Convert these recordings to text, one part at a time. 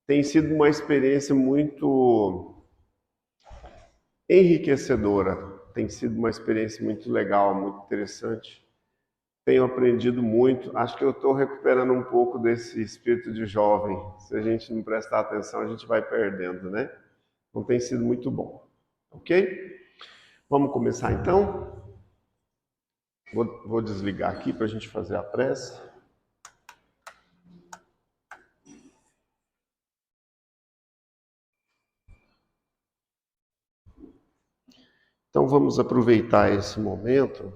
Tem sido uma experiência muito enriquecedora, tem sido uma experiência muito legal, muito interessante. Tenho aprendido muito, acho que eu estou recuperando um pouco desse espírito de jovem. Se a gente não prestar atenção, a gente vai perdendo, né? Então tem sido muito bom, ok? Vamos começar então? Vou desligar aqui para a gente fazer a prece. Então vamos aproveitar esse momento,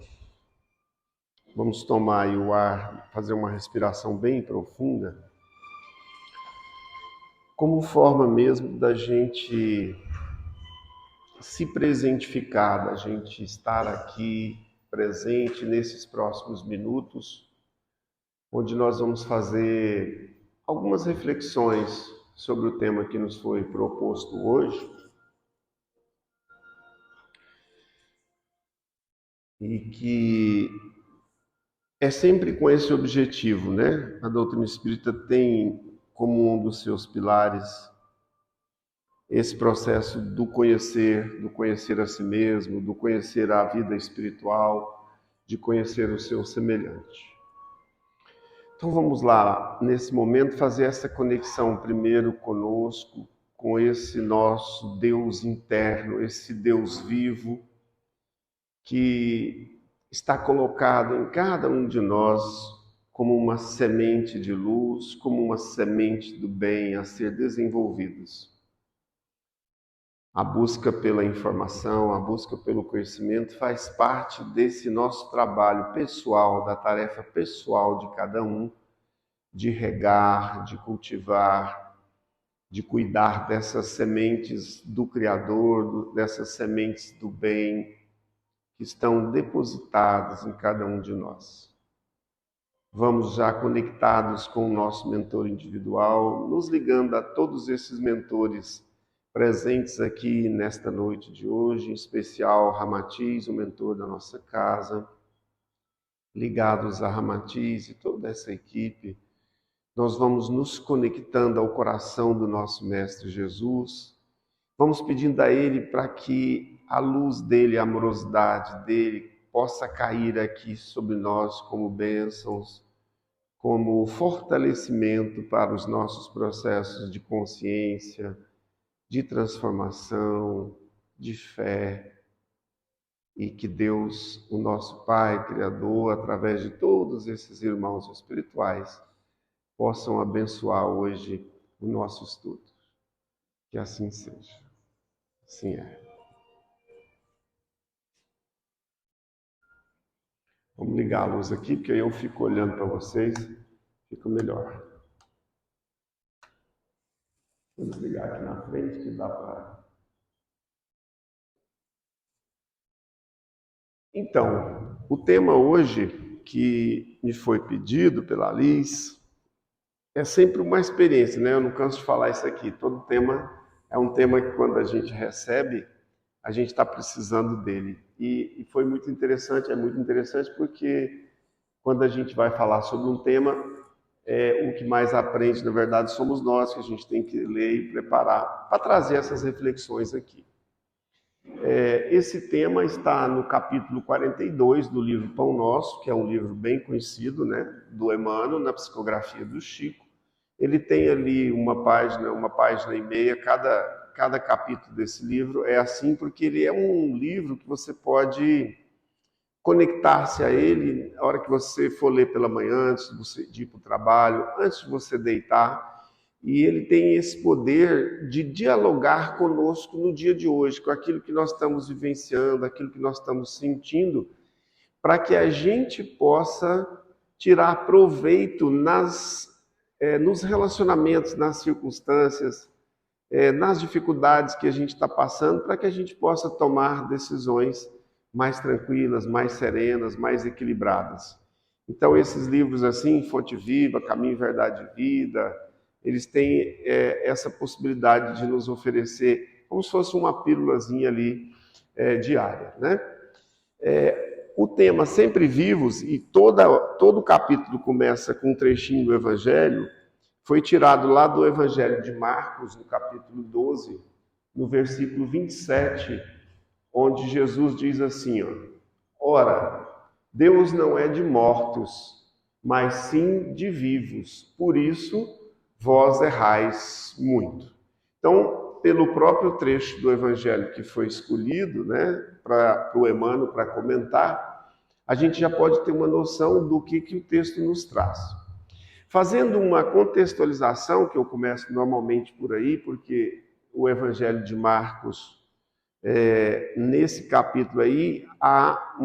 vamos tomar aí o ar, fazer uma respiração bem profunda, como forma mesmo da gente se presentificar, da gente estar aqui presente nesses próximos minutos, onde nós vamos fazer algumas reflexões sobre o tema que nos foi proposto hoje. E que é sempre com esse objetivo, né? A doutrina espírita tem como um dos seus pilares esse processo do conhecer a si mesmo, do conhecer a vida espiritual, de conhecer o seu semelhante. Então vamos lá, nesse momento, fazer essa conexão primeiro conosco, com esse nosso Deus interno, esse Deus vivo, que está colocado em cada um de nós como uma semente de luz, como uma semente do bem a ser desenvolvidos. A busca pela informação, a busca pelo conhecimento faz parte desse nosso trabalho pessoal, da tarefa pessoal de cada um, de regar, de cultivar, de cuidar dessas sementes do Criador, dessas sementes do bem, que estão depositadas em cada um de nós. Vamos já conectados com o nosso mentor individual, nos ligando a todos esses mentores presentes aqui nesta noite de hoje, em especial Ramatiz, o mentor da nossa casa, ligados a Ramatiz e toda essa equipe. Nós vamos nos conectando ao coração do nosso Mestre Jesus, vamos pedindo a Ele para que a luz dele, a amorosidade dele, possa cair aqui sobre nós como bênçãos, como fortalecimento para os nossos processos de consciência, de transformação, de fé, e que Deus, o nosso Pai, Criador, através de todos esses irmãos espirituais, possam abençoar hoje o nosso estudo. Que assim seja. Assim é. Vamos ligar a luz aqui, porque aí eu fico olhando para vocês, fica melhor. Vamos ligar aqui na frente que dá para... Então, o tema hoje que me foi pedido pela Liz é sempre uma experiência, né? Eu não canso de falar isso aqui. Todo tema é um tema que quando a gente recebe, a gente está precisando dele. E foi muito interessante, é muito interessante porque quando a gente vai falar sobre um tema, o que mais aprende, na verdade, somos nós, que a gente tem que ler e preparar para trazer essas reflexões aqui. Esse tema está no capítulo 42 do livro Pão Nosso, que é um livro bem conhecido, né, do Emmanuel, na psicografia do Chico. Ele tem ali uma página e meia, cada capítulo desse livro é assim, porque ele é um livro que você pode conectar-se a ele na hora que você for ler pela manhã, antes de você ir para o trabalho, antes de você deitar. E ele tem esse poder de dialogar conosco no dia de hoje, com aquilo que nós estamos vivenciando, aquilo que nós estamos sentindo, para que a gente possa tirar proveito nos relacionamentos, nas circunstâncias, nas dificuldades que a gente está passando, para que a gente possa tomar decisões mais tranquilas, mais serenas, mais equilibradas. Então, esses livros assim, Fonte Viva, Caminho, Verdade e Vida, eles têm essa possibilidade de nos oferecer como se fosse uma pílulazinha ali diária, né? O tema Sempre Vivos, e todo o capítulo começa com um trechinho do Evangelho, foi tirado lá do Evangelho de Marcos, no capítulo 12, no versículo 27, onde Jesus diz assim, ó, ora, Deus não é de mortos, mas sim de vivos, por isso vós errais muito. Então, pelo próprio trecho do Evangelho que foi escolhido, né, para o Emmanuel, para comentar, a gente já pode ter uma noção do que o texto nos traz. Fazendo uma contextualização, que eu começo normalmente por aí, porque o Evangelho de Marcos, nesse capítulo aí, há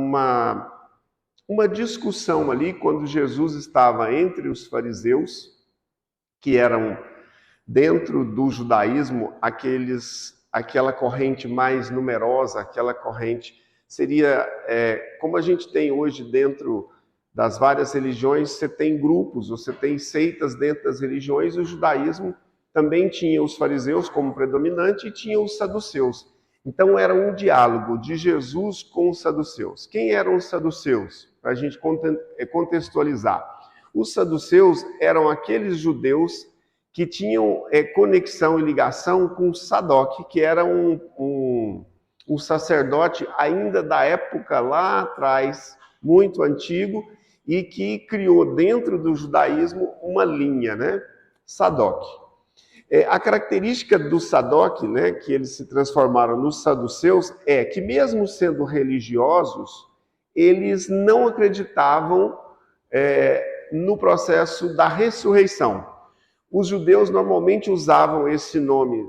uma discussão ali, quando Jesus estava entre os fariseus, que eram, dentro do judaísmo, aquela corrente mais numerosa, aquela corrente seria, como a gente tem hoje dentro das várias religiões, você tem grupos, você tem seitas dentro das religiões, o judaísmo também tinha os fariseus como predominante e tinha os saduceus. Então era um diálogo de Jesus com os saduceus. Quem eram os saduceus? Para a gente contextualizar. Os saduceus eram aqueles judeus que tinham conexão e ligação com Sadoc, que era um sacerdote ainda da época lá atrás, muito antigo, e que criou dentro do judaísmo uma linha, né? Sadoc. A característica do Sadoc, né, que eles se transformaram nos saduceus, é que mesmo sendo religiosos, eles não acreditavam no processo da ressurreição. Os judeus normalmente usavam esse nome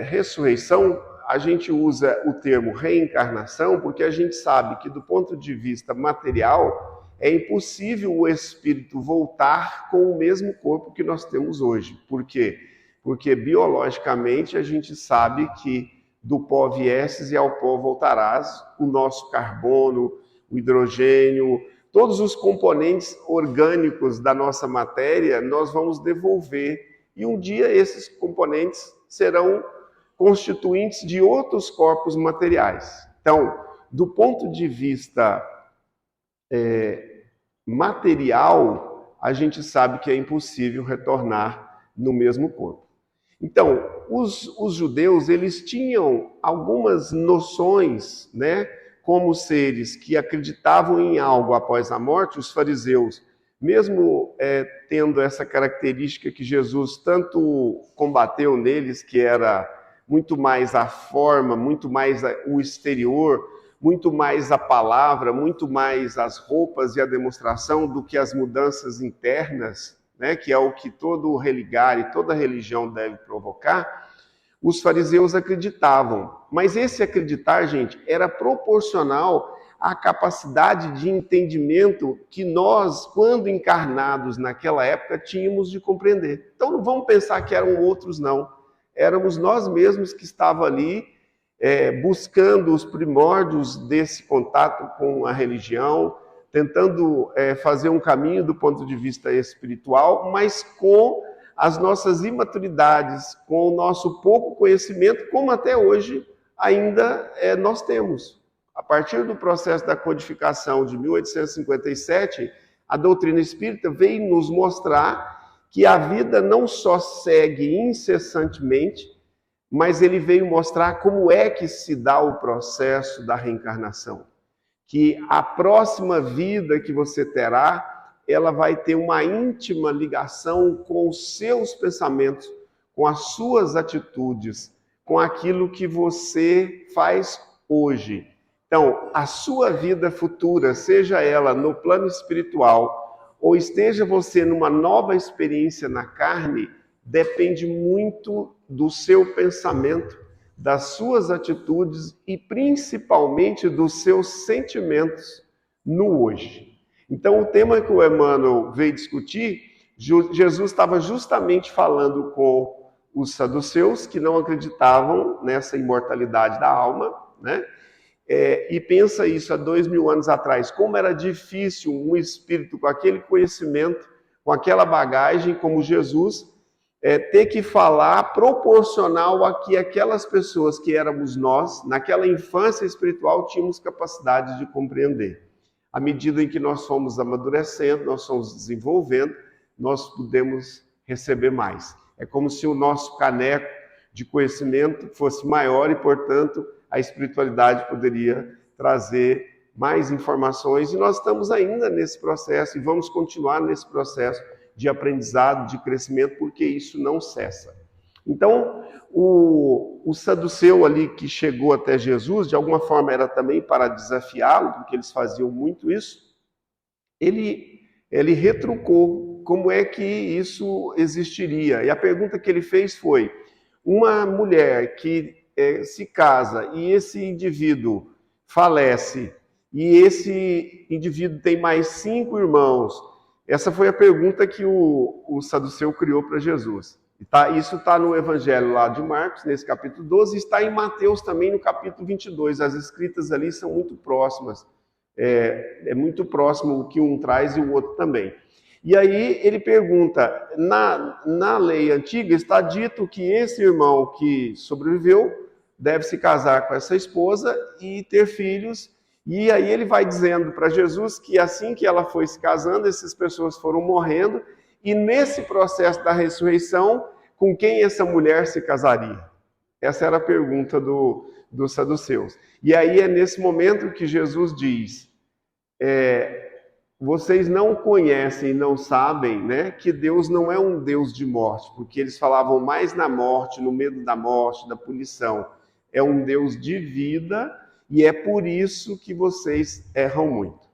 ressurreição, a gente usa o termo reencarnação, porque a gente sabe que do ponto de vista material, é impossível o espírito voltar com o mesmo corpo que nós temos hoje. Por quê? Porque biologicamente a gente sabe que do pó viesses e ao pó voltarás, o nosso carbono, o hidrogênio, todos os componentes orgânicos da nossa matéria, nós vamos devolver. E um dia esses componentes serão constituintes de outros corpos materiais. Então, do ponto de vista material, a gente sabe que é impossível retornar no mesmo corpo. Então, os judeus, eles tinham algumas noções, né, como seres que acreditavam em algo após a morte. Os fariseus, mesmo tendo essa característica que Jesus tanto combateu neles, que era muito mais a forma, muito mais o exterior, muito mais a palavra, muito mais as roupas e a demonstração do que as mudanças internas, né, que é o que todo religar e toda religião deve provocar. Os fariseus acreditavam, mas esse acreditar, gente, era proporcional à capacidade de entendimento que nós, quando encarnados naquela época, tínhamos de compreender. Então não vamos pensar que eram outros, não. Éramos nós mesmos que estavam ali buscando os primórdios desse contato com a religião, tentando fazer um caminho do ponto de vista espiritual, mas com as nossas imaturidades, com o nosso pouco conhecimento, como até hoje ainda nós temos. A partir do processo da codificação de 1857, a doutrina espírita veio nos mostrar que a vida não só segue incessantemente, mas ele veio mostrar como é que se dá o processo da reencarnação. Que a próxima vida que você terá, ela vai ter uma íntima ligação com os seus pensamentos, com as suas atitudes, com aquilo que você faz hoje. Então, a sua vida futura, seja ela no plano espiritual, ou esteja você numa nova experiência na carne, depende muito do seu pensamento, das suas atitudes e principalmente dos seus sentimentos no hoje. Então, o tema que o Emmanuel veio discutir, Jesus estava justamente falando com os saduceus, que não acreditavam nessa imortalidade da alma, né? E pensa isso há 2000 anos atrás, como era difícil um espírito com aquele conhecimento, com aquela bagagem, como Jesus, ter que falar proporcional a que aquelas pessoas que éramos nós, naquela infância espiritual, tínhamos capacidade de compreender. À medida em que nós fomos amadurecendo, nós fomos desenvolvendo, nós pudemos receber mais. É como se o nosso caneco de conhecimento fosse maior e, portanto, a espiritualidade poderia trazer mais informações. E nós estamos ainda nesse processo e vamos continuar nesse processo de aprendizado, de crescimento, porque isso não cessa. Então, o saduceu ali que chegou até Jesus, de alguma forma era também para desafiá-lo, porque eles faziam muito isso, ele retrucou como é que isso existiria. E a pergunta que ele fez foi: uma mulher que se casa e esse indivíduo falece, e esse indivíduo tem mais 5 irmãos, essa foi a pergunta que o saduceu criou para Jesus. Isso está no Evangelho lá de Marcos, nesse capítulo 12, e está em Mateus também, no capítulo 22. As escritas ali são muito próximas. É muito próximo o que um traz e o outro também. E aí ele pergunta, na lei antiga está dito que esse irmão que sobreviveu deve se casar com essa esposa e ter filhos. E aí ele vai dizendo para Jesus que assim que ela foi se casando, essas pessoas foram morrendo, e nesse processo da ressurreição, com quem essa mulher se casaria? Essa era a pergunta dos saduceus. E aí é nesse momento que Jesus diz, vocês não conhecem e não sabem, né, que Deus não é um Deus de morte, porque eles falavam mais na morte, no medo da morte, da punição. É um Deus de vida, e é por isso que vocês erram muito.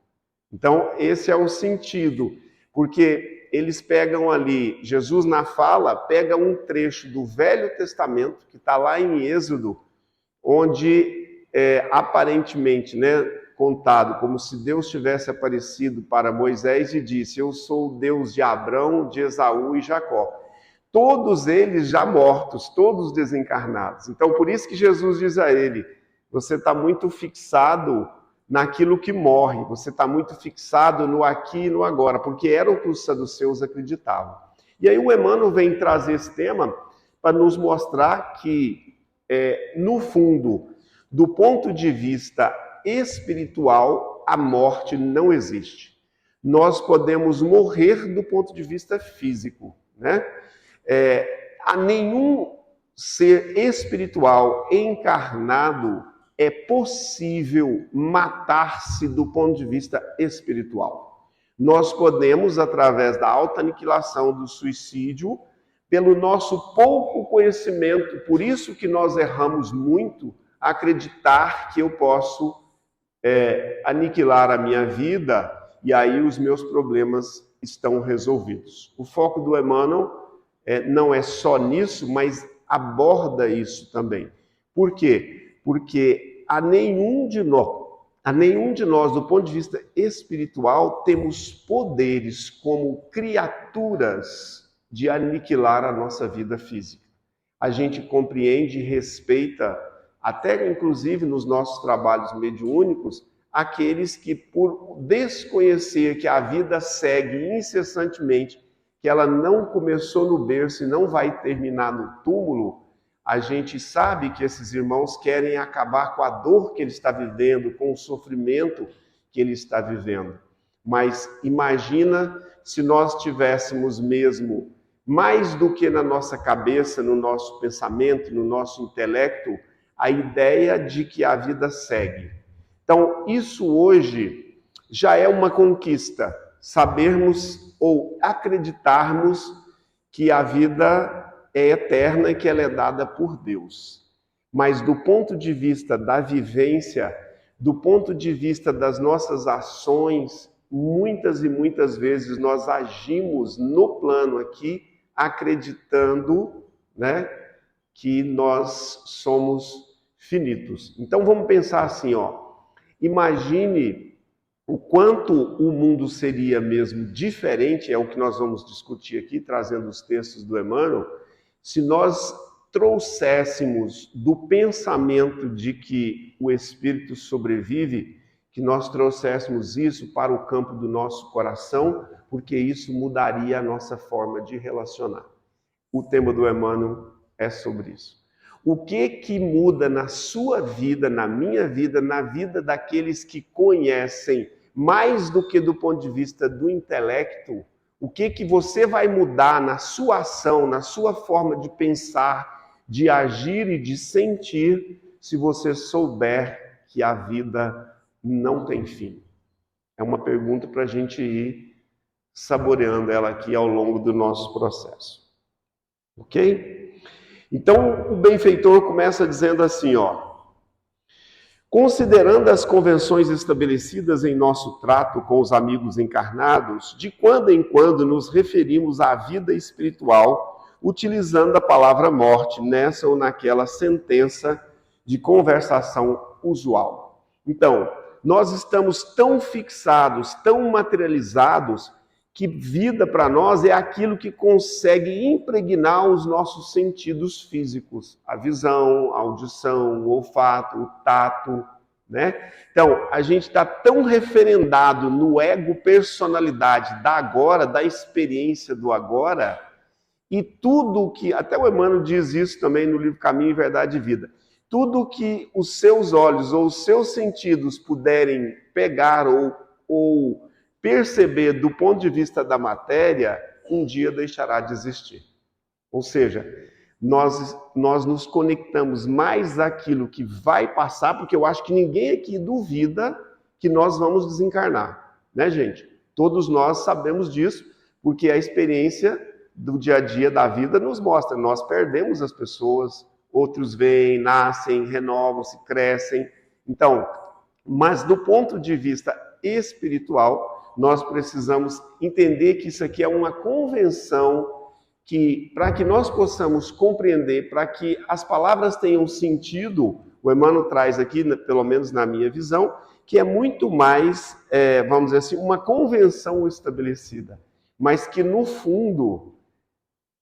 Então, esse é o sentido, porque eles pegam ali, Jesus na fala, pega um trecho do Velho Testamento, que está lá em Êxodo, onde aparentemente, né, contado como se Deus tivesse aparecido para Moisés e disse: eu sou o Deus de Abrão, de Esaú e Jacó. Todos eles já mortos, todos desencarnados. Então, por isso que Jesus diz a ele: você está muito fixado naquilo que morre, você está muito fixado no aqui e no agora, porque era o que os saduceus acreditavam. E aí o Emmanuel vem trazer esse tema para nos mostrar que, no fundo, do ponto de vista espiritual, a morte não existe. Nós podemos morrer do ponto de vista físico, né? A nenhum ser espiritual encarnado é possível matar-se do ponto de vista espiritual. Nós podemos, através da autoaniquilação, do suicídio, pelo nosso pouco conhecimento, por isso que nós erramos muito, acreditar que eu posso aniquilar a minha vida e aí os meus problemas estão resolvidos. O foco do Emmanuel não é só nisso, mas aborda isso também. Por quê? Porque a nenhum de nós, do ponto de vista espiritual, temos poderes como criaturas de aniquilar a nossa vida física. A gente compreende e respeita, até inclusive nos nossos trabalhos mediúnicos, aqueles que, por desconhecer que a vida segue incessantemente, que ela não começou no berço e não vai terminar no túmulo, a gente sabe que esses irmãos querem acabar com a dor que ele está vivendo, com o sofrimento que ele está vivendo. Mas imagina se nós tivéssemos mesmo, mais do que na nossa cabeça, no nosso pensamento, no nosso intelecto, a ideia de que a vida segue. Então, isso hoje já é uma conquista, sabermos ou acreditarmos que a vida é eterna e que ela é dada por Deus. Mas do ponto de vista da vivência, do ponto de vista das nossas ações, muitas e muitas vezes nós agimos no plano aqui, acreditando, né, que nós somos finitos. Então vamos pensar assim, imagine o quanto o mundo seria mesmo diferente, é o que nós vamos discutir aqui, trazendo os textos do Emmanuel, se nós trouxéssemos do pensamento de que o espírito sobrevive, que nós trouxéssemos isso para o campo do nosso coração, porque isso mudaria a nossa forma de relacionar. O tema do Emmanuel é sobre isso. O que muda na sua vida, na minha vida, na vida daqueles que conhecem, mais do que do ponto de vista do intelecto, O que você vai mudar na sua ação, na sua forma de pensar, de agir e de sentir, se você souber que a vida não tem fim? É uma pergunta para a gente ir saboreando ela aqui ao longo do nosso processo. Ok? Então, o benfeitor começa dizendo assim, ó: considerando as convenções estabelecidas em nosso trato com os amigos encarnados, de quando em quando nos referimos à vida espiritual, utilizando a palavra morte nessa ou naquela sentença de conversação usual. Então, nós estamos tão fixados, tão materializados, que vida para nós é aquilo que consegue impregnar os nossos sentidos físicos, a visão, a audição, o olfato, o tato, né? Então, a gente está tão referendado no ego personalidade da agora, da experiência do agora, e tudo que, até o Emmanuel diz isso também no livro Caminho, Verdade e Vida, tudo que os seus olhos ou os seus sentidos puderem pegar ou perceber do ponto de vista da matéria, um dia deixará de existir. Ou seja, nós nos conectamos mais àquilo que vai passar, porque eu acho que ninguém aqui duvida que nós vamos desencarnar, né, gente? Todos nós sabemos disso, porque a experiência do dia a dia da vida nos mostra. Nós perdemos as pessoas, outros vêm, nascem, renovam-se, crescem. Então, mas do ponto de vista espiritual, nós precisamos entender que isso aqui é uma convenção que, para que nós possamos compreender, para que as palavras tenham sentido, o Emmanuel traz aqui, pelo menos na minha visão, que é muito mais, vamos dizer assim, uma convenção estabelecida, mas que no fundo,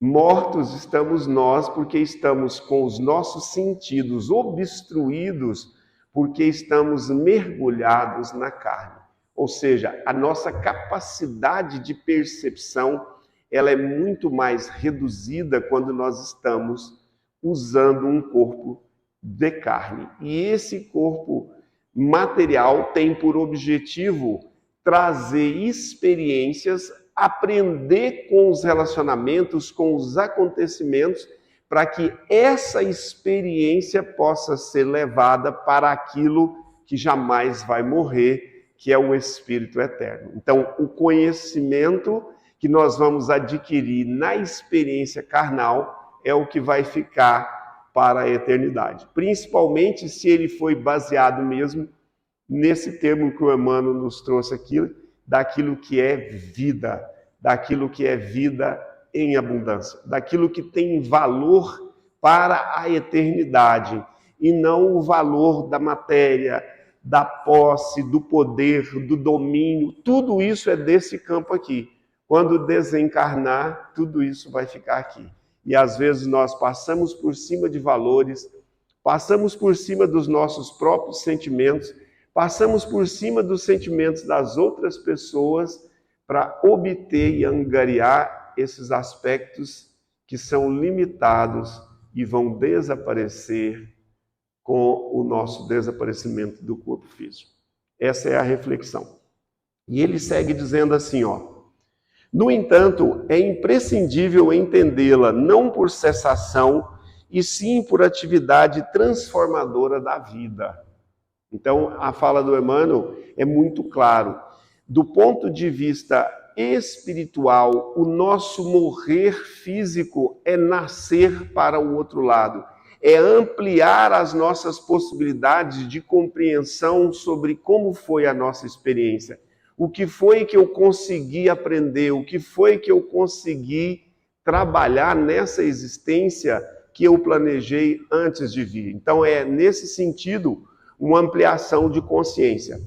mortos estamos nós, porque estamos com os nossos sentidos obstruídos, porque estamos mergulhados na carne. Ou seja, a nossa capacidade de percepção, ela é muito mais reduzida quando nós estamos usando um corpo de carne. E esse corpo material tem por objetivo trazer experiências, aprender com os relacionamentos, com os acontecimentos, para que essa experiência possa ser levada para aquilo que jamais vai morrer, que é o Espírito Eterno. Então, o conhecimento que nós vamos adquirir na experiência carnal é o que vai ficar para a eternidade. Principalmente se ele foi baseado mesmo nesse termo que o Emmanuel nos trouxe aqui, daquilo que é vida em abundância, daquilo que tem valor para a eternidade, e não o valor da matéria, da posse, do poder, do domínio. Tudo isso é desse campo aqui. Quando desencarnar, tudo isso vai ficar aqui. E às vezes nós passamos por cima de valores, passamos por cima dos nossos próprios sentimentos, passamos por cima dos sentimentos das outras pessoas para obter e angariar esses aspectos que são limitados e vão desaparecer com o nosso desaparecimento do corpo físico. Essa é a reflexão. E ele segue dizendo assim, ó: no entanto, é imprescindível entendê-la não por cessação, e sim por atividade transformadora da vida. Então, a fala do Emmanuel é muito claro. Do ponto de vista espiritual, o nosso morrer físico é nascer para o outro lado. É ampliar as nossas possibilidades de compreensão sobre como foi a nossa experiência. O que foi que eu consegui aprender? O que foi que eu consegui trabalhar nessa existência que eu planejei antes de vir? Então, é nesse sentido uma ampliação de consciência.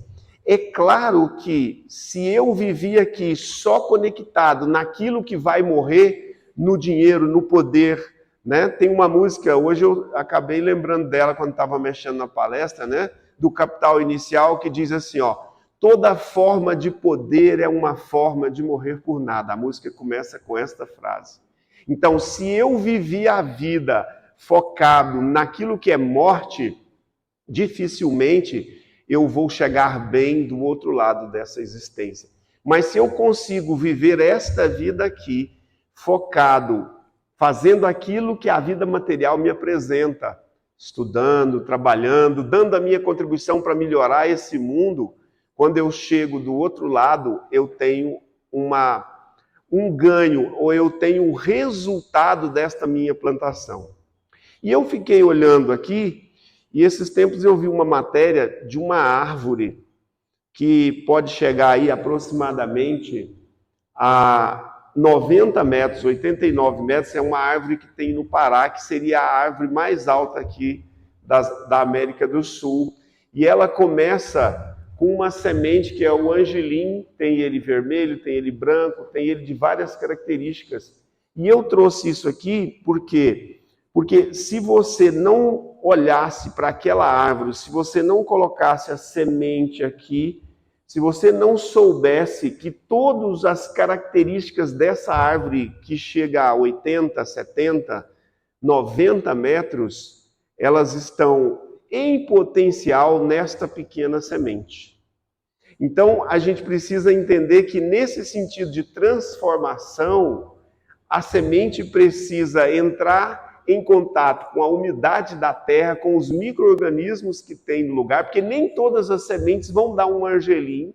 É claro que se eu vivi aqui só conectado naquilo que vai morrer, no dinheiro, no poder, né? Tem uma música, hoje eu acabei lembrando dela quando estava mexendo na palestra, né? Do Capital Inicial, que diz assim, ó: toda forma de poder é uma forma de morrer por nada. A música começa com esta frase. Então, se eu vivi a vida focado naquilo que é morte, dificilmente eu vou chegar bem do outro lado dessa existência. Mas se eu consigo viver esta vida aqui, focado, fazendo aquilo que a vida material me apresenta, estudando, trabalhando, dando a minha contribuição para melhorar esse mundo, quando eu chego do outro lado, eu tenho um ganho, ou eu tenho um resultado desta minha plantação. E eu fiquei olhando aqui, e esses tempos eu vi uma matéria de uma árvore que pode chegar aí aproximadamente a 90 metros, 89 metros, é uma árvore que tem no Pará, que seria a árvore mais alta aqui da América do Sul. E ela começa com uma semente que é o angelim, tem ele vermelho, tem ele branco, tem ele de várias características. E eu trouxe isso aqui porque se você não olhasse para aquela árvore, se você não colocasse a semente aqui, se você não soubesse que todas as características dessa árvore que chega a 80, 70, 90 metros, elas estão em potencial nesta pequena semente. Então, a gente precisa entender que nesse sentido de transformação, a semente precisa entrar em contato com a umidade da terra, com os micro-organismos que tem no lugar, porque nem todas as sementes vão dar um argelim,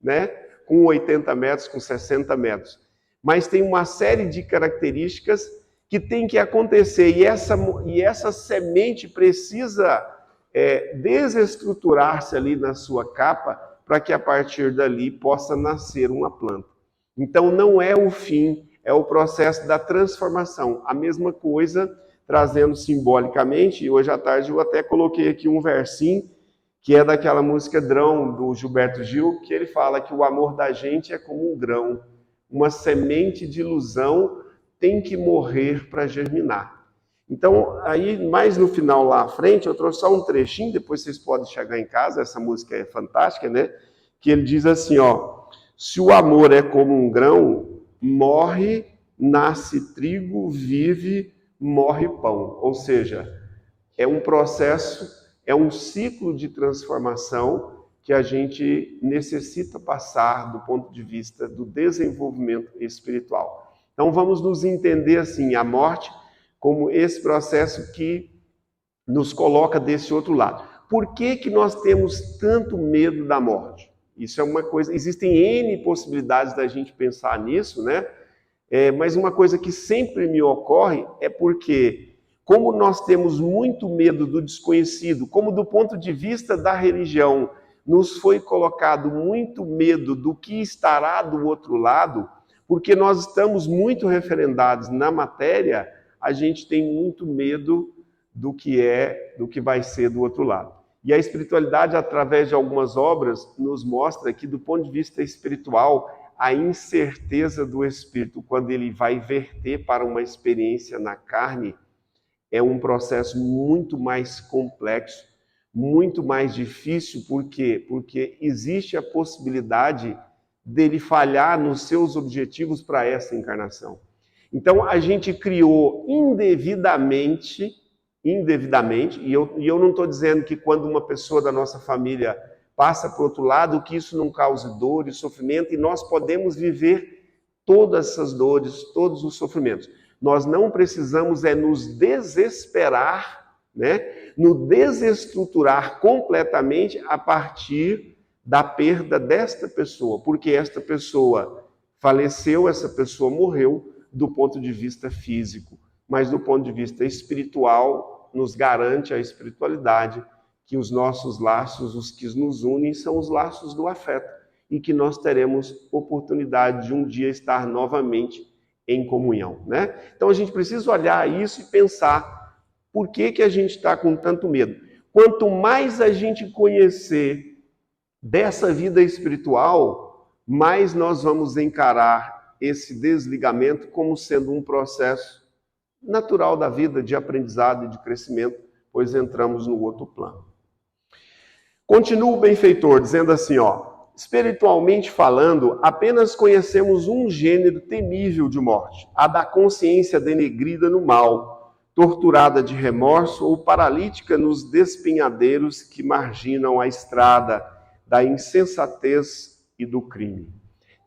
né, com 80 metros, com 60 metros. Mas tem uma série de características que tem que acontecer, e essa semente precisa desestruturar-se ali na sua capa, para que a partir dali possa nascer uma planta. Então não é o fim, é o processo da transformação. A mesma coisa, trazendo simbolicamente, e hoje à tarde eu até coloquei aqui um versinho, que é daquela música Drão, do Gilberto Gil, que ele fala que o amor da gente é como um grão, uma semente de ilusão tem que morrer para germinar. Então, aí, mais no final lá à frente, eu trouxe só um trechinho, depois vocês podem chegar em casa, essa música é fantástica, né? Que ele diz assim, ó, se o amor é como um grão, morre, nasce trigo, vive, morre pão. Ou seja, é um processo, é um ciclo de transformação que a gente necessita passar do ponto de vista do desenvolvimento espiritual. Então, vamos nos entender assim, a morte como esse processo que nos coloca desse outro lado. Por que nós temos tanto medo da morte? Isso é uma coisa, existem N possibilidades da gente pensar nisso, né? Mas uma coisa que sempre me ocorre é porque, como nós temos muito medo do desconhecido, como do ponto de vista da religião, nos foi colocado muito medo do que estará do outro lado, porque nós estamos muito referendados na matéria, a gente tem muito medo do que vai ser do outro lado. E a espiritualidade, através de algumas obras, nos mostra que, do ponto de vista espiritual, a incerteza do espírito, quando ele vai verter para uma experiência na carne, é um processo muito mais complexo, muito mais difícil. Por quê? Porque existe a possibilidade dele falhar nos seus objetivos para essa encarnação. Então, a gente criou indevidamente, e eu não estou dizendo que quando uma pessoa da nossa família passa para o outro lado, que isso não cause dor e sofrimento, e nós podemos viver todas essas dores, todos os sofrimentos. Nós não precisamos nos desesperar, né? Nos desestruturar completamente a partir da perda desta pessoa, porque esta pessoa faleceu, essa pessoa morreu, do ponto de vista físico, mas do ponto de vista espiritual, nos garante a espiritualidade que os nossos laços, os que nos unem, são os laços do afeto, e que nós teremos oportunidade de um dia estar novamente em comunhão, né? Então a gente precisa olhar isso e pensar, por que a gente está com tanto medo? Quanto mais a gente conhecer dessa vida espiritual, mais nós vamos encarar esse desligamento como sendo um processo natural da vida, de aprendizado e de crescimento, pois entramos no outro plano. Continua o benfeitor dizendo assim, ó, espiritualmente falando, apenas conhecemos um gênero temível de morte, a da consciência denegrida no mal, torturada de remorso ou paralítica nos despenhadeiros que marginam a estrada da insensatez e do crime.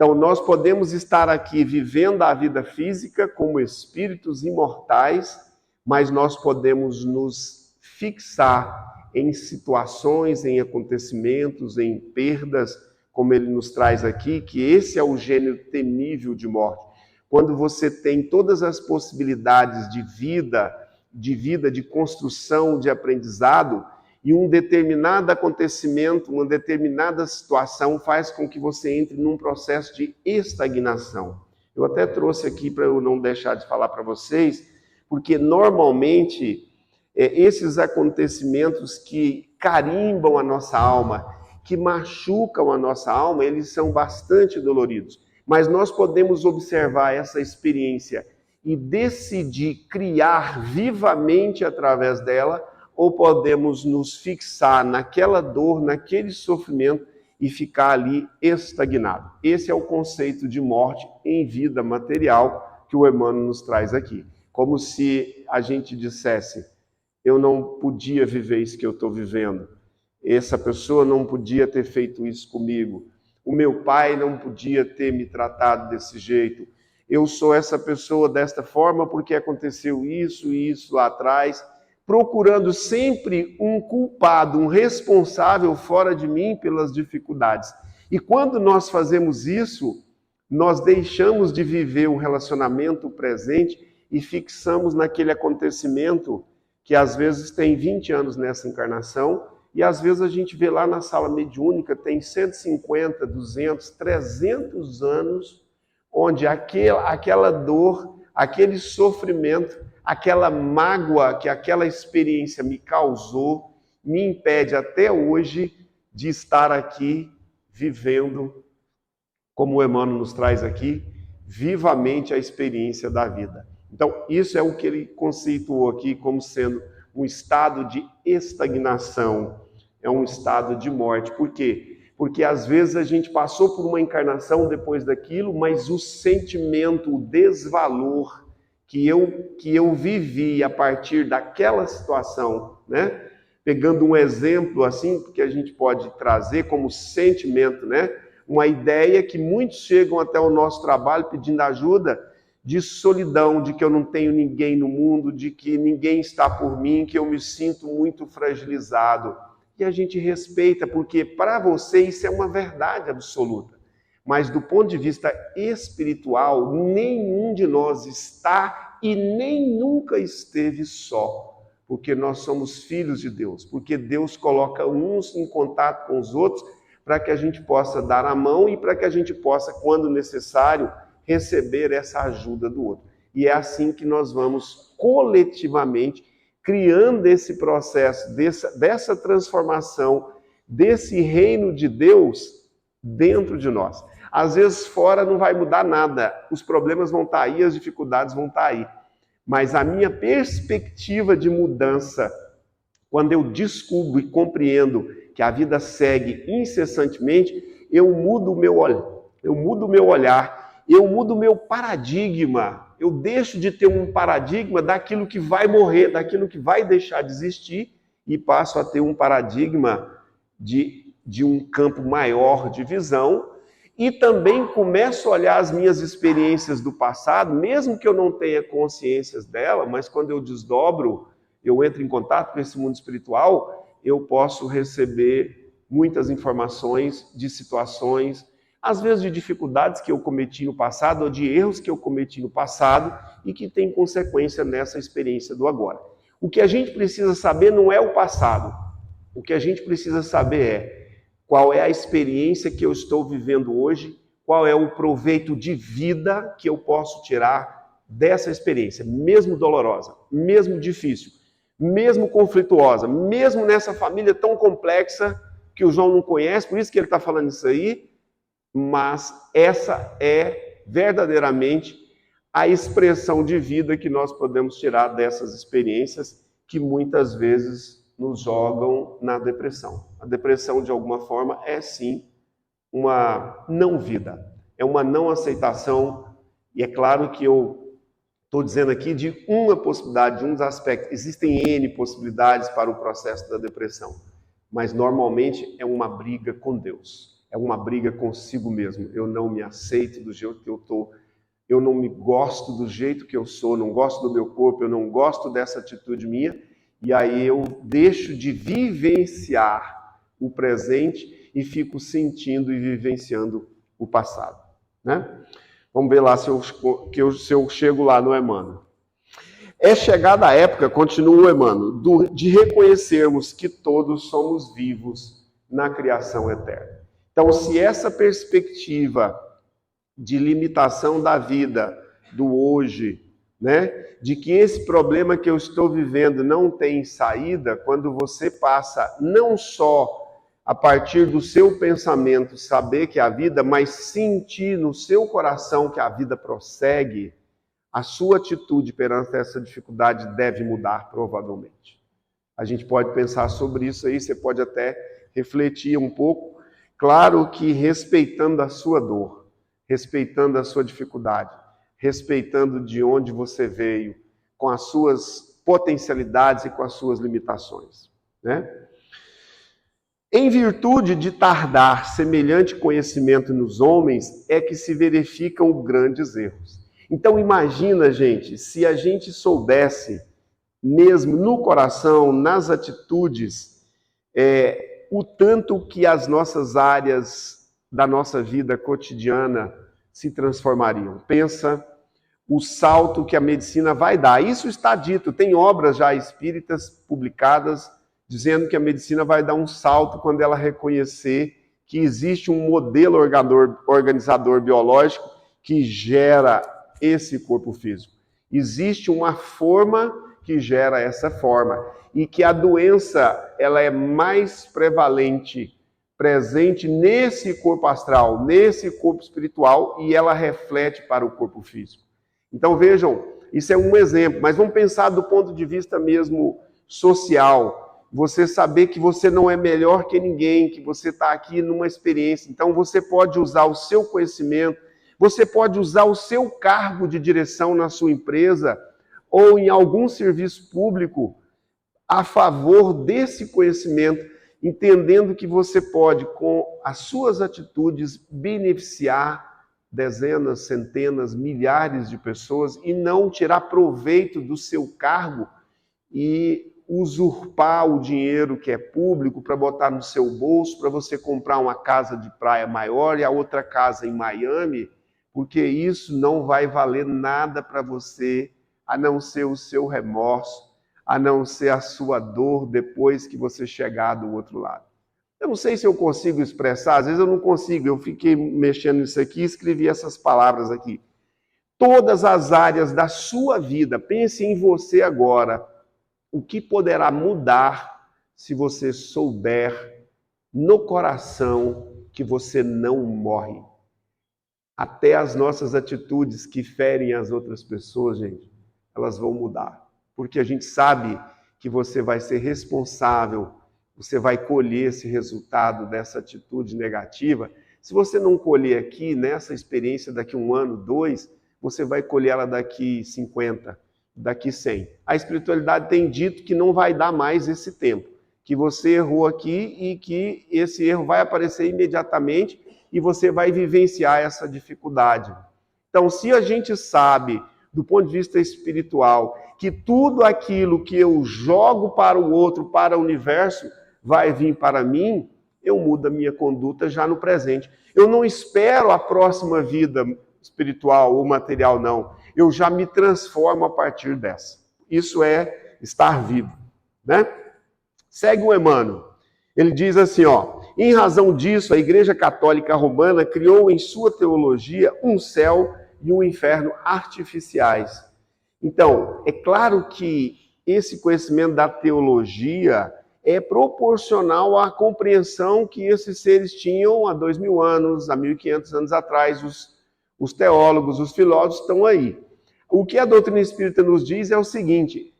Então, nós podemos estar aqui vivendo a vida física como espíritos imortais, mas nós podemos nos fixar em situações, em acontecimentos, em perdas, como ele nos traz aqui, que esse é o gênero temível de morte. Quando você tem todas as possibilidades de vida, de construção, de aprendizado, e um determinado acontecimento, uma determinada situação faz com que você entre num processo de estagnação. Eu até trouxe aqui para eu não deixar de falar para vocês, porque normalmente esses acontecimentos que carimbam a nossa alma, que machucam a nossa alma, eles são bastante doloridos. Mas nós podemos observar essa experiência e decidir criar vivamente através dela, ou podemos nos fixar naquela dor, naquele sofrimento e ficar ali estagnado. Esse é o conceito de morte em vida material que o Emmanuel nos traz aqui. Como se a gente dissesse, eu não podia viver isso que eu estou vivendo. Essa pessoa não podia ter feito isso comigo. O meu pai não podia ter me tratado desse jeito. Eu sou essa pessoa desta forma porque aconteceu isso e isso lá atrás, procurando sempre um culpado, um responsável fora de mim pelas dificuldades. E quando nós fazemos isso, nós deixamos de viver um relacionamento presente e fixamos naquele acontecimento que às vezes tem 20 anos nessa encarnação, e às vezes a gente vê lá na sala mediúnica, tem 150, 200, 300 anos, onde aquela dor, aquele sofrimento, aquela mágoa que aquela experiência me causou, me impede até hoje de estar aqui vivendo, como o Emmanuel nos traz aqui, vivamente a experiência da vida. Então, isso é o que ele conceituou aqui como sendo um estado de estagnação, é um estado de morte. Por quê? Porque às vezes a gente passou por uma encarnação depois daquilo, mas o sentimento, o desvalor que eu vivi a partir daquela situação, né? Pegando um exemplo assim, que a gente pode trazer como sentimento, né? Uma ideia que muitos chegam até o nosso trabalho pedindo ajuda, de solidão, de que eu não tenho ninguém no mundo, de que ninguém está por mim, que eu me sinto muito fragilizado. E a gente respeita, porque para você isso é uma verdade absoluta. Mas do ponto de vista espiritual, nenhum de nós está e nem nunca esteve só. Porque nós somos filhos de Deus. Porque Deus coloca uns em contato com os outros para que a gente possa dar a mão e para que a gente possa, quando necessário, receber essa ajuda do outro. E é assim que nós vamos coletivamente criando esse processo, dessa transformação, desse reino de Deus dentro de nós. Às vezes fora não vai mudar nada, os problemas vão estar aí, as dificuldades vão estar aí. Mas a minha perspectiva de mudança, quando eu descubro e compreendo que a vida segue incessantemente, eu mudo o meu olhar, eu mudo o meu paradigma. Eu deixo de ter um paradigma daquilo que vai morrer, daquilo que vai deixar de existir, e passo a ter um paradigma de um campo maior de visão, e também começo a olhar as minhas experiências do passado, mesmo que eu não tenha consciência dela, mas quando eu desdobro, eu entro em contato com esse mundo espiritual, eu posso receber muitas informações de situações, às vezes de dificuldades que eu cometi no passado, ou de erros que eu cometi no passado, e que tem consequência nessa experiência do agora. O que a gente precisa saber não é o passado. O que a gente precisa saber é qual é a experiência que eu estou vivendo hoje, qual é o proveito de vida que eu posso tirar dessa experiência, mesmo dolorosa, mesmo difícil, mesmo conflituosa, mesmo nessa família tão complexa que o João não conhece, por isso que ele está falando isso aí, mas essa é verdadeiramente a expressão de vida que nós podemos tirar dessas experiências que muitas vezes nos jogam na depressão. A depressão, de alguma forma, é sim uma não vida, é uma não aceitação, e é claro que eu estou dizendo aqui de uma possibilidade, de um dos aspectos. Existem N possibilidades para o processo da depressão, mas normalmente é uma briga com Deus. É uma briga consigo mesmo. Eu não me aceito do jeito que eu estou. Eu não me gosto do jeito que eu sou, não gosto do meu corpo, eu não gosto dessa atitude minha. E aí eu deixo de vivenciar o presente e fico sentindo e vivenciando o passado, né? Vamos ver lá se eu chego lá no Emmanuel. É chegada a época, continua o Emmanuel, de reconhecermos que todos somos vivos na criação eterna. Então, se essa perspectiva de limitação da vida, do hoje, né, de que esse problema que eu estou vivendo não tem saída, quando você passa não só a partir do seu pensamento saber que a vida, mas sentir no seu coração que a vida prossegue, a sua atitude perante essa dificuldade deve mudar, provavelmente. A gente pode pensar sobre isso aí, você pode até refletir um pouco, claro que respeitando a sua dor, respeitando a sua dificuldade, respeitando de onde você veio, com as suas potencialidades e com as suas limitações, né? Em virtude de tardar semelhante conhecimento nos homens, é que se verificam grandes erros. Então imagina, gente, se a gente soubesse, mesmo no coração, nas atitudes, o tanto que as nossas áreas da nossa vida cotidiana se transformariam. Pensa o salto que a medicina vai dar. Isso está dito, tem obras já espíritas publicadas dizendo que a medicina vai dar um salto quando ela reconhecer que existe um modelo organizador biológico que gera esse corpo físico. Existe uma forma que gera essa forma e que a doença ela é mais presente nesse corpo astral, nesse corpo espiritual e ela reflete para o corpo físico. Então vejam, isso é um exemplo, mas vamos pensar do ponto de vista mesmo social. Você saber que você não é melhor que ninguém, que você está aqui numa experiência. Então você pode usar o seu conhecimento, você pode usar o seu cargo de direção na sua empresa ou em algum serviço público a favor desse conhecimento, entendendo que você pode, com as suas atitudes, beneficiar dezenas, centenas, milhares de pessoas e não tirar proveito do seu cargo e usurpar o dinheiro que é público para botar no seu bolso, para você comprar uma casa de praia maior e a outra casa em Miami, porque isso não vai valer nada para você, a não ser o seu remorso, a não ser a sua dor depois que você chegar do outro lado. Eu não sei se eu consigo expressar, às vezes eu não consigo, eu fiquei mexendo nisso aqui e escrevi essas palavras aqui. Todas as áreas da sua vida, pense em você agora, o que poderá mudar se você souber no coração que você não morre. Até as nossas atitudes que ferem as outras pessoas, gente, elas vão mudar. Porque a gente sabe que você vai ser responsável, você vai colher esse resultado dessa atitude negativa. Se você não colher aqui, nessa experiência, daqui 1 ano, 2, você vai colher ela daqui 50, daqui 100. A espiritualidade tem dito que não vai dar mais esse tempo, que você errou aqui e que esse erro vai aparecer imediatamente e você vai vivenciar essa dificuldade. Então, se a gente sabe, do ponto de vista espiritual, que tudo aquilo que eu jogo para o outro, para o universo, vai vir para mim, eu mudo a minha conduta já no presente. Eu não espero a próxima vida espiritual ou material, não. Eu já me transformo a partir dessa. Isso é estar vivo, né? Segue o Emmanuel. Ele diz assim, ó, em razão disso, a Igreja Católica Romana criou em sua teologia um céu e um inferno artificiais. Então, é claro que esse conhecimento da teologia é proporcional à compreensão que esses seres tinham há 2000 anos, há 1500 anos atrás. Os teólogos, os filósofos estão aí. O que a doutrina espírita nos diz é o seguinte: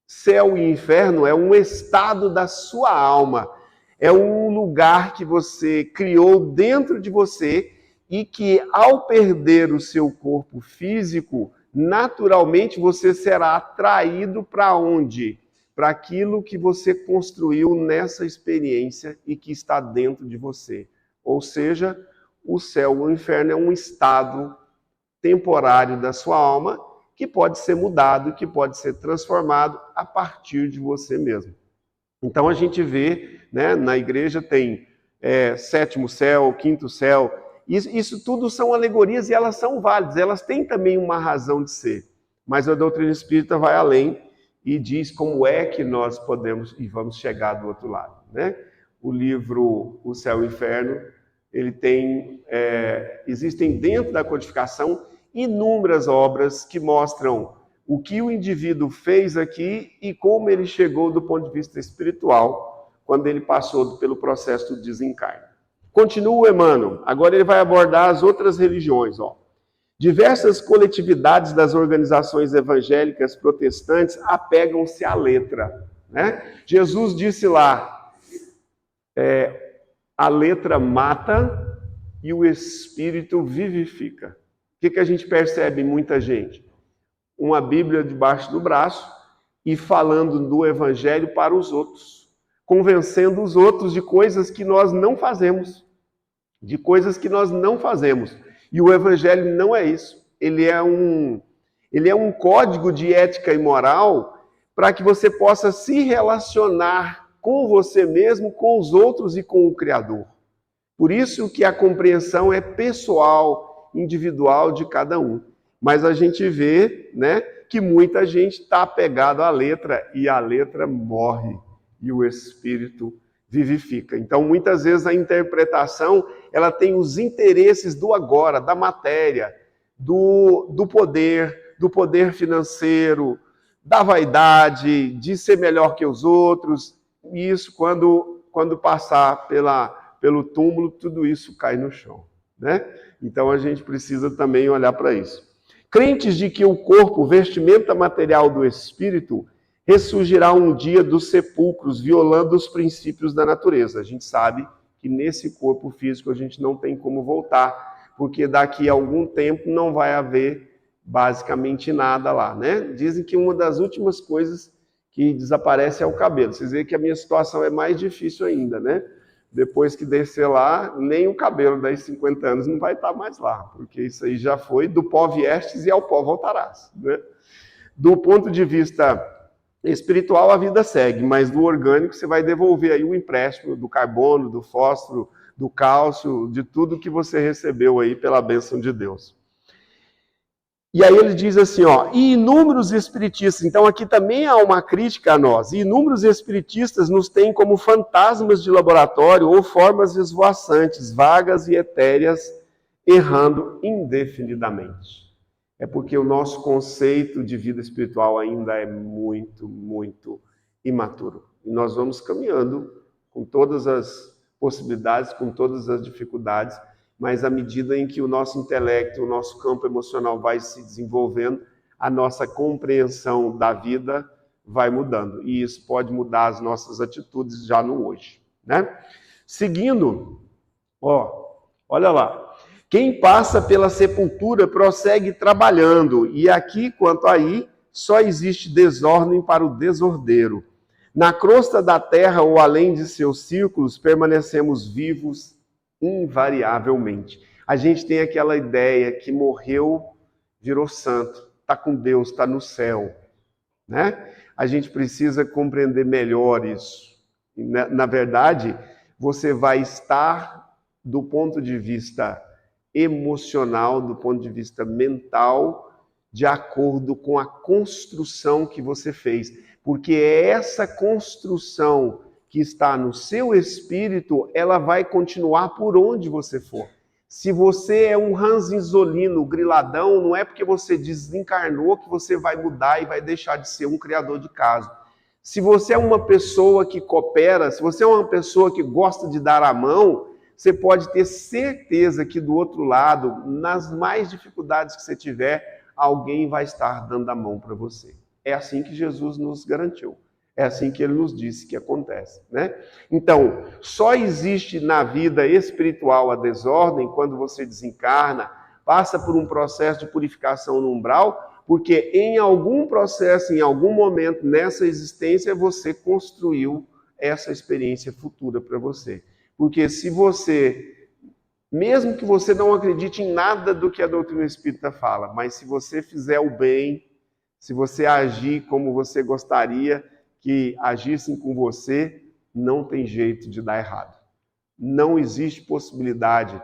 céu e inferno é um estado da sua alma, é um lugar que você criou dentro de você e que, ao perder o seu corpo físico, naturalmente você será atraído para onde? Para aquilo que você construiu nessa experiência e que está dentro de você. Ou seja, o céu ou o inferno é um estado temporário da sua alma que pode ser mudado, que pode ser transformado a partir de você mesmo. Então a gente vê, né, na igreja tem sétimo céu, quinto céu, isso tudo são alegorias e elas são válidas, elas têm também uma razão de ser. Mas a doutrina espírita vai além e diz como é que nós podemos e vamos chegar do outro lado, né? O livro O Céu e o Inferno, ele tem, existem dentro da codificação inúmeras obras que mostram o que o indivíduo fez aqui e como ele chegou do ponto de vista espiritual quando ele passou pelo processo do desencarne. Continua Emmanuel, agora ele vai abordar as outras religiões. Diversas coletividades das organizações evangélicas protestantes apegam-se à letra, né? Jesus disse lá, a letra mata e o espírito vivifica. O que a gente percebe em muita gente? Uma Bíblia debaixo do braço e falando do evangelho para os outros, convencendo os outros de coisas que nós não fazemos, E o evangelho não é isso. Ele é um código de ética e moral para que você possa se relacionar com você mesmo, com os outros e com o Criador. Por isso que a compreensão é pessoal, individual de cada um. Mas a gente vê, né, que muita gente está apegado à letra e a letra morre e o espírito vivifica. Então, muitas vezes a interpretação ela tem os interesses do agora, da matéria, do poder financeiro, da vaidade, de ser melhor que os outros. E isso, quando passar pelo túmulo, tudo isso cai no chão, né? Então a gente precisa também olhar para isso. Crentes de que o corpo, vestimenta material do espírito, ressurgirá um dia dos sepulcros, violando os princípios da natureza. A gente sabe que nesse corpo físico a gente não tem como voltar, porque daqui a algum tempo não vai haver basicamente nada lá, né? Dizem que uma das últimas coisas que desaparece é o cabelo. Vocês veem que a minha situação é mais difícil ainda, né? Depois que descer lá, nem o cabelo daí 50 anos não vai estar mais lá, porque isso aí já foi, do pó viestes e ao pó voltarás, né? Do ponto de vista espiritual, a vida segue, mas do orgânico você vai devolver aí o empréstimo do carbono, do fósforo, do cálcio, de tudo que você recebeu aí pela bênção de Deus. E aí ele diz assim, e inúmeros espiritistas, então aqui também há uma crítica a nós, inúmeros espiritistas nos têm como fantasmas de laboratório ou formas esvoaçantes, vagas e etéreas, errando indefinidamente. É porque o nosso conceito de vida espiritual ainda é muito, muito imaturo. E nós vamos caminhando com todas as possibilidades, com todas as dificuldades, mas à medida em que o nosso intelecto, o nosso campo emocional vai se desenvolvendo, a nossa compreensão da vida vai mudando. E isso pode mudar as nossas atitudes já no hoje, né? Seguindo, olha lá. Quem passa pela sepultura prossegue trabalhando, e aqui, quanto aí, só existe desordem para o desordeiro. Na crosta da terra ou além de seus círculos, permanecemos vivos invariavelmente. A gente tem aquela ideia que morreu, virou santo, está com Deus, está no céu, né? A gente precisa compreender melhor isso. Na verdade, você vai estar do ponto de vista emocional, do ponto de vista mental, de acordo com a construção que você fez. Porque é essa construção que está no seu espírito, ela vai continuar por onde você for. Se você é um ranzinzolino, griladão, não é porque você desencarnou que você vai mudar e vai deixar de ser um criador de caso. Se você é uma pessoa que coopera, se você é uma pessoa que gosta de dar a mão, você pode ter certeza que do outro lado, nas mais dificuldades que você tiver, alguém vai estar dando a mão para você. É assim que Jesus nos garantiu. É assim que ele nos disse que acontece, né? Então, só existe na vida espiritual a desordem quando você desencarna, passa por um processo de purificação no umbral, porque em algum processo, em algum momento nessa existência, você construiu essa experiência futura para você. Porque se você Mesmo que você não acredite em nada do que a doutrina espírita fala, mas se você fizer o bem, se você agir como você gostaria que agissem com você, não tem jeito de dar errado. Não existe possibilidade.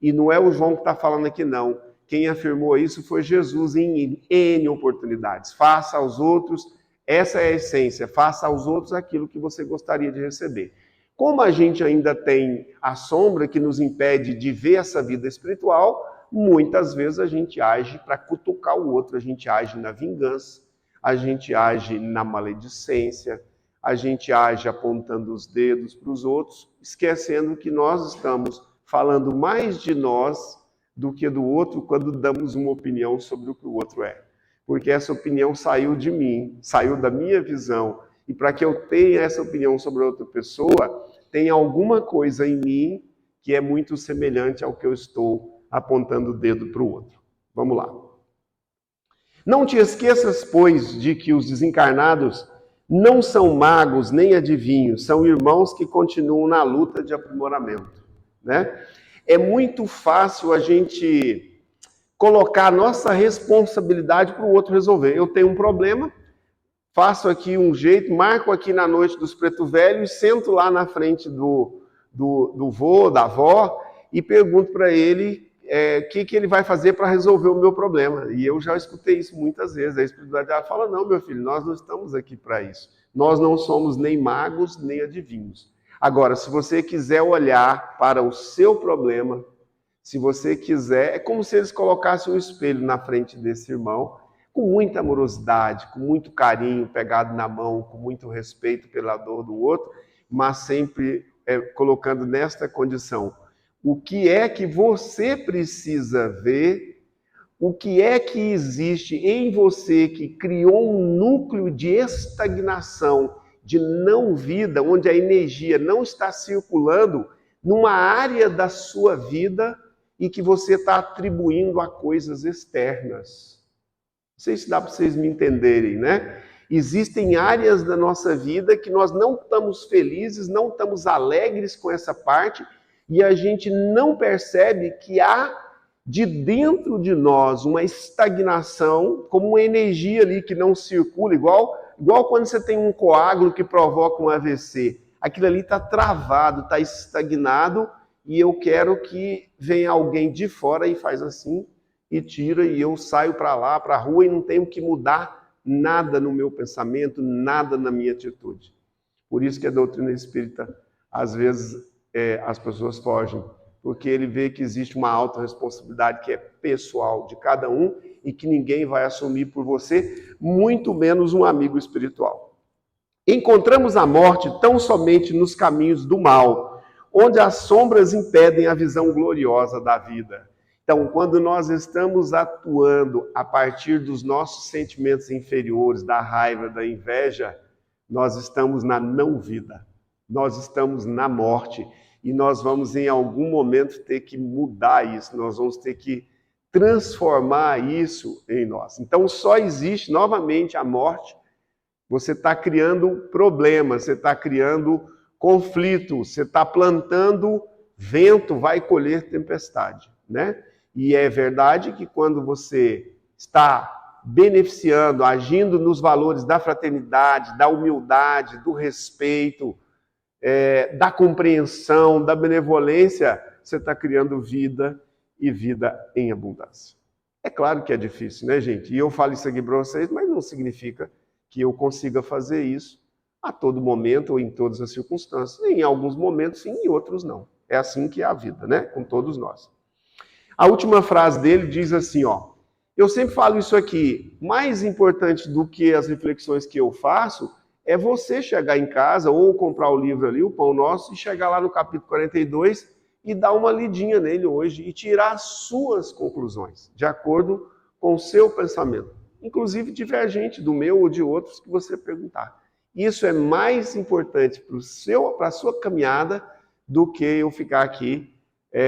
E não é o João que está falando aqui, não. Quem afirmou isso foi Jesus em N oportunidades. Faça aos outros, essa é a essência, faça aos outros aquilo que você gostaria de receber. Como a gente ainda tem a sombra que nos impede de ver essa vida espiritual, muitas vezes a gente age para cutucar o outro, a gente age na vingança, a gente age na maledicência, a gente age apontando os dedos para os outros, esquecendo que nós estamos falando mais de nós do que do outro quando damos uma opinião sobre o que o outro é. Porque essa opinião saiu de mim, saiu da minha visão. E para que eu tenha essa opinião sobre outra pessoa, tem alguma coisa em mim que é muito semelhante ao que eu estou apontando o dedo para o outro. Vamos lá. Não te esqueças, pois, de que os desencarnados não são magos nem adivinhos, são irmãos que continuam na luta de aprimoramento, né? É muito fácil a gente colocar a nossa responsabilidade para o outro resolver. Eu tenho um problema, faço aqui um jeito, marco aqui na noite dos preto velhos, sento lá na frente do vô, da avó, e pergunto para ele o que ele vai fazer para resolver o meu problema. E eu já escutei isso muitas vezes. A espiritualidade fala, não, meu filho, nós não estamos aqui para isso. Nós não somos nem magos, nem adivinhos. Agora, se você quiser olhar para o seu problema, se você quiser, é como se eles colocassem um espelho na frente desse irmão, com muita amorosidade, com muito carinho, pegado na mão, com muito respeito pela dor do outro, mas sempre colocando nesta condição. O que é que você precisa ver? O que é que existe em você que criou um núcleo de estagnação, de não vida, onde a energia não está circulando numa área da sua vida e que você está atribuindo a coisas externas? Não sei se dá para vocês me entenderem, né? Existem áreas da nossa vida que nós não estamos felizes, não estamos alegres com essa parte, e a gente não percebe que há de dentro de nós uma estagnação, como uma energia ali que não circula, igual quando você tem um coágulo que provoca um AVC. Aquilo ali está travado, está estagnado, e eu quero que venha alguém de fora e faz assim, e tira, e eu saio para lá, para a rua, e não tenho que mudar nada no meu pensamento, nada na minha atitude. Por isso que a doutrina espírita, às vezes, as pessoas fogem, porque ele vê que existe uma autorresponsabilidade que é pessoal de cada um e que ninguém vai assumir por você, muito menos um amigo espiritual. Encontramos a morte tão somente nos caminhos do mal, onde as sombras impedem a visão gloriosa da vida. Então, quando nós estamos atuando a partir dos nossos sentimentos inferiores, da raiva, da inveja, nós estamos na não-vida, nós estamos na morte, e nós vamos em algum momento ter que mudar isso, nós vamos ter que transformar isso em nós. Então, só existe novamente a morte. Você está criando problemas, você está criando conflito, você está plantando vento, vai colher tempestade, né? E é verdade que quando você está beneficiando, agindo nos valores da fraternidade, da humildade, do respeito, da compreensão, da benevolência, você está criando vida e vida em abundância. É claro que é difícil, né, gente? E eu falo isso aqui para vocês, mas não significa que eu consiga fazer isso a todo momento ou em todas as circunstâncias. Em alguns momentos sim, em outros não. É assim que é a vida, né? Com todos nós. A última frase dele diz assim, ó: eu sempre falo isso aqui, mais importante do que as reflexões que eu faço é você chegar em casa ou comprar o livro ali, o Pão Nosso, e chegar lá no capítulo 42 e dar uma lidinha nele hoje e tirar as suas conclusões, de acordo com o seu pensamento, inclusive divergente do meu ou de outros que você perguntar. Isso é mais importante para a sua caminhada do que eu ficar aqui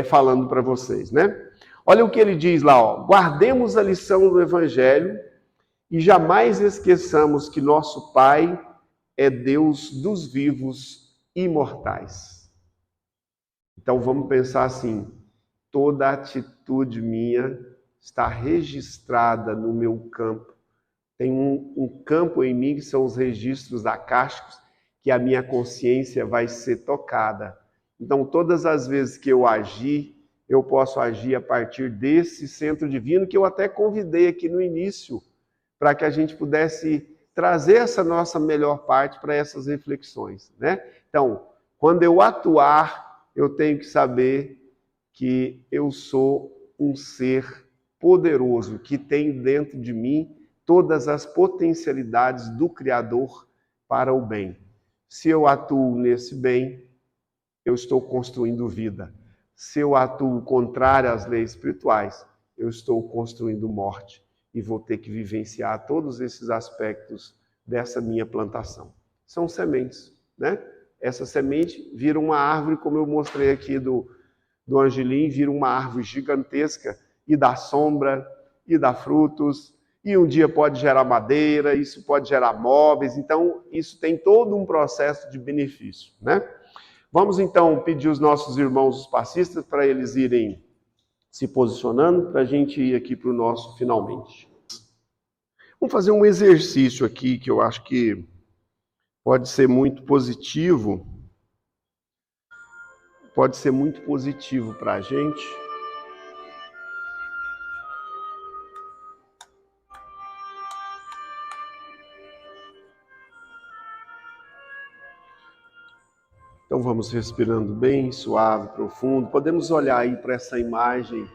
falando para vocês, né? Olha o que ele diz lá, ó: guardemos a lição do Evangelho e jamais esqueçamos que nosso Pai é Deus dos vivos imortais. Então vamos pensar assim, toda atitude minha está registrada no meu campo. Tem um campo em mim que são os registros acásticos, que a minha consciência vai ser tocada. Então, todas as vezes que eu agir, eu posso agir a partir desse centro divino que eu até convidei aqui no início, para que a gente pudesse trazer essa nossa melhor parte para essas reflexões, né? Então, quando eu atuar, eu tenho que saber que eu sou um ser poderoso, que tem dentro de mim todas as potencialidades do Criador para o bem. Se eu atuo nesse bem, eu estou construindo vida. Se eu atuo contrário às leis espirituais, eu estou construindo morte e vou ter que vivenciar todos esses aspectos dessa minha plantação. São sementes, né? Essa semente vira uma árvore, como eu mostrei aqui do Angelim, vira uma árvore gigantesca e dá sombra, e dá frutos, e um dia pode gerar madeira, isso pode gerar móveis, então isso tem todo um processo de benefício, né? Vamos então pedir os nossos irmãos os passistas para eles irem se posicionando, para a gente ir aqui para o nosso finalmente. Vamos fazer um exercício aqui que eu acho que pode ser muito positivo. Pode ser muito positivo para a gente. Então vamos respirando bem, suave, profundo. Podemos olhar aí para essa imagem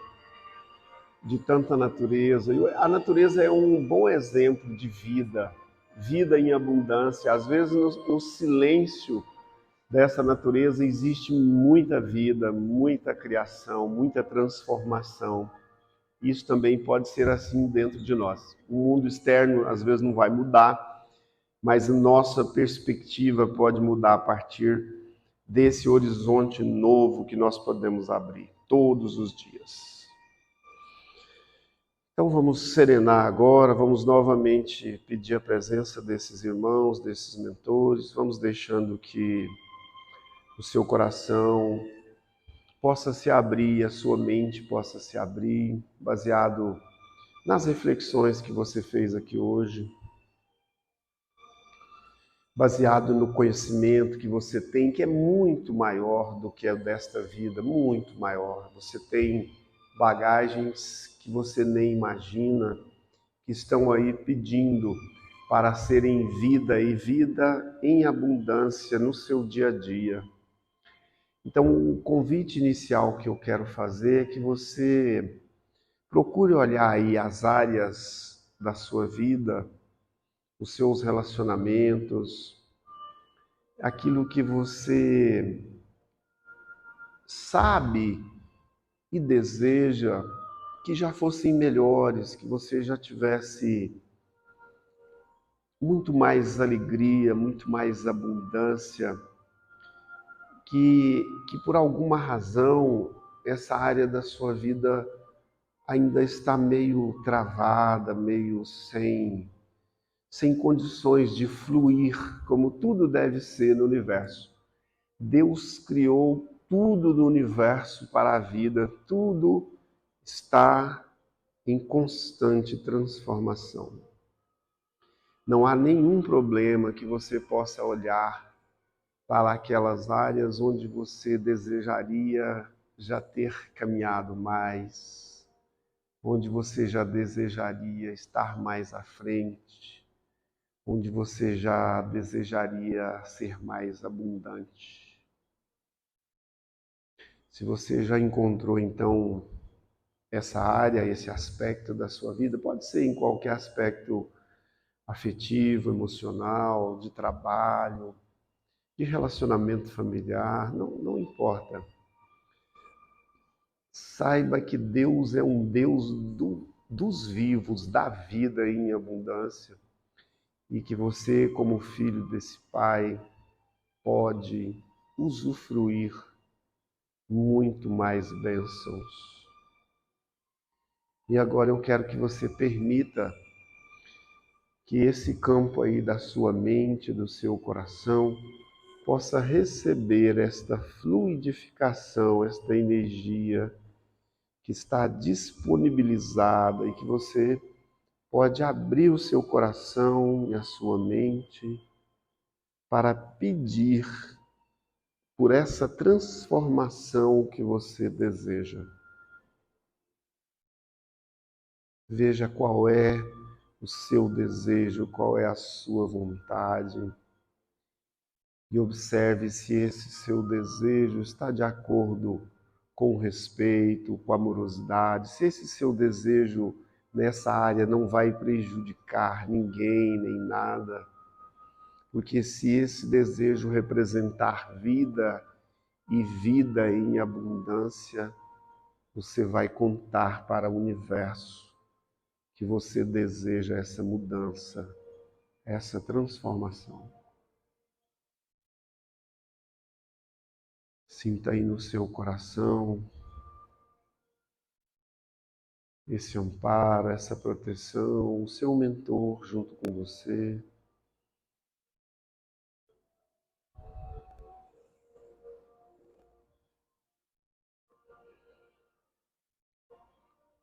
de tanta natureza. E a natureza é um bom exemplo de vida, vida em abundância. Às vezes no silêncio dessa natureza existe muita vida, muita criação, muita transformação. Isso também pode ser assim dentro de nós. O mundo externo às vezes não vai mudar, mas a nossa perspectiva pode mudar a partir desse horizonte novo que nós podemos abrir todos os dias. Então vamos serenar agora, vamos novamente pedir a presença desses irmãos, desses mentores, vamos deixando que o seu coração possa se abrir, a sua mente possa se abrir, baseado nas reflexões que você fez aqui hoje, baseado no conhecimento que você tem, que é muito maior do que é desta vida, muito maior. Você tem bagagens que você nem imagina, que estão aí pedindo para serem vida e vida em abundância no seu dia a dia. Então, o convite inicial que eu quero fazer é que você procure olhar aí as áreas da sua vida, os seus relacionamentos, aquilo que você sabe e deseja que já fossem melhores, que você já tivesse muito mais alegria, muito mais abundância, que por alguma razão essa área da sua vida ainda está meio travada, meio sem condições de fluir como tudo deve ser no universo. Deus criou tudo no universo para a vida, tudo está em constante transformação. Não há nenhum problema que você possa olhar para aquelas áreas onde você desejaria já ter caminhado mais, onde você já desejaria estar mais à frente, onde você já desejaria ser mais abundante. Se você já encontrou, então, essa área, esse aspecto da sua vida, pode ser em qualquer aspecto afetivo, emocional, de trabalho, de relacionamento familiar, não importa. Saiba que Deus é um Deus dos vivos, da vida em abundância, e que você, como filho desse Pai, pode usufruir muito mais bênçãos. E agora eu quero que você permita que esse campo aí da sua mente, do seu coração, possa receber esta fluidificação, esta energia que está disponibilizada e que você pode abrir o seu coração e a sua mente para pedir por essa transformação que você deseja. Veja qual é o seu desejo, qual é a sua vontade e observe se esse seu desejo está de acordo com o respeito, com a amorosidade, se esse seu desejo nessa área não vai prejudicar ninguém nem nada, porque se esse desejo representar vida e vida em abundância, você vai contar para o universo que você deseja essa mudança, essa transformação. Sinta aí no seu coração esse amparo, essa proteção, o seu mentor junto com você.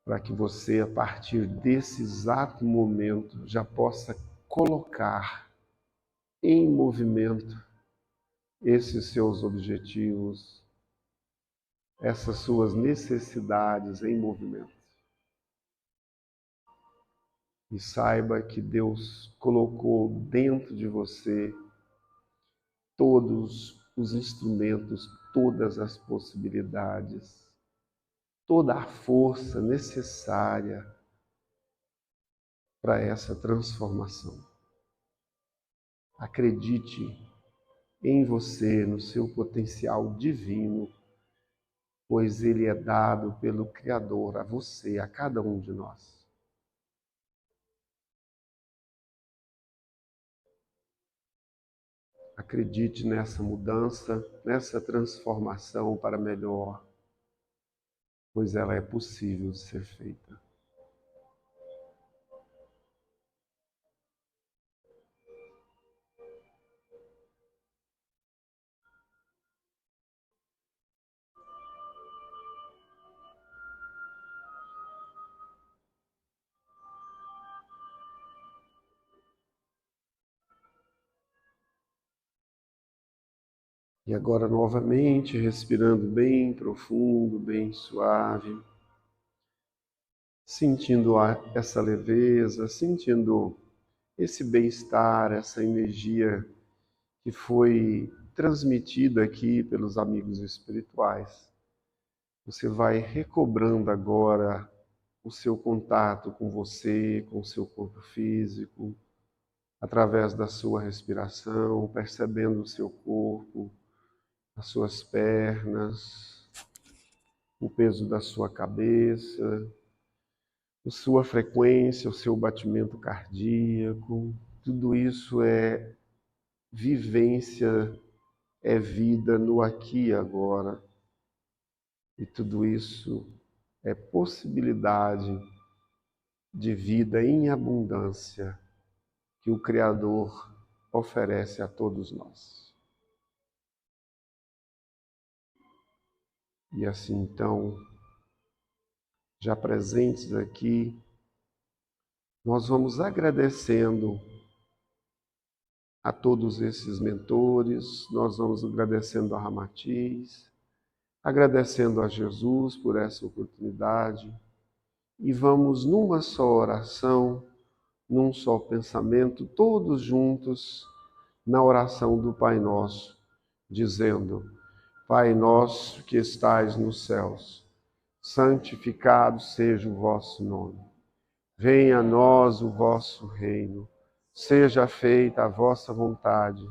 Para que você, a partir desse exato momento, já possa colocar em movimento esses seus objetivos, essas suas necessidades em movimento. E saiba que Deus colocou dentro de você todos os instrumentos, todas as possibilidades, toda a força necessária para essa transformação. Acredite em você, no seu potencial divino, pois ele é dado pelo Criador a você, a cada um de nós. Acredite nessa mudança, nessa transformação para melhor, pois ela é possível de ser feita. E agora, novamente, respirando bem profundo, bem suave, sentindo essa leveza, sentindo esse bem-estar, essa energia que foi transmitida aqui pelos amigos espirituais. Você vai recobrando agora o seu contato com você, com o seu corpo físico, através da sua respiração, percebendo o seu corpo, as suas pernas, o peso da sua cabeça, a sua frequência, o seu batimento cardíaco. Tudo isso é vivência, é vida no aqui e agora. E tudo isso é possibilidade de vida em abundância que o Criador oferece a todos nós. E assim, então, já presentes aqui, nós vamos agradecendo a todos esses mentores, nós vamos agradecendo a Ramatiz, agradecendo a Jesus por essa oportunidade e vamos numa só oração, num só pensamento, todos juntos na oração do Pai Nosso, dizendo: Pai nosso que estais nos céus, santificado seja o vosso nome. Venha a nós o vosso reino. Seja feita a vossa vontade,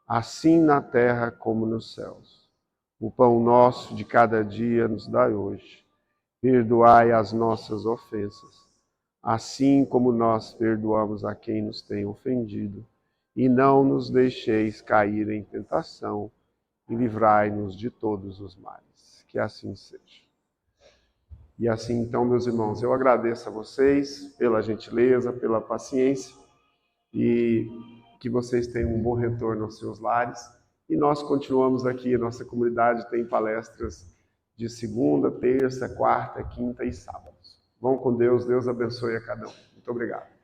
assim na terra como nos céus. O pão nosso de cada dia nos dai hoje. Perdoai as nossas ofensas, assim como nós perdoamos a quem nos tem ofendido. E não nos deixeis cair em tentação, e livrai-nos de todos os males. Que assim seja. E assim, então, meus irmãos, eu agradeço a vocês pela gentileza, pela paciência e que vocês tenham um bom retorno aos seus lares. E nós continuamos aqui, a nossa comunidade tem palestras de segunda, terça, quarta, quinta e sábados. Vão com Deus, Deus abençoe a cada um. Muito obrigado.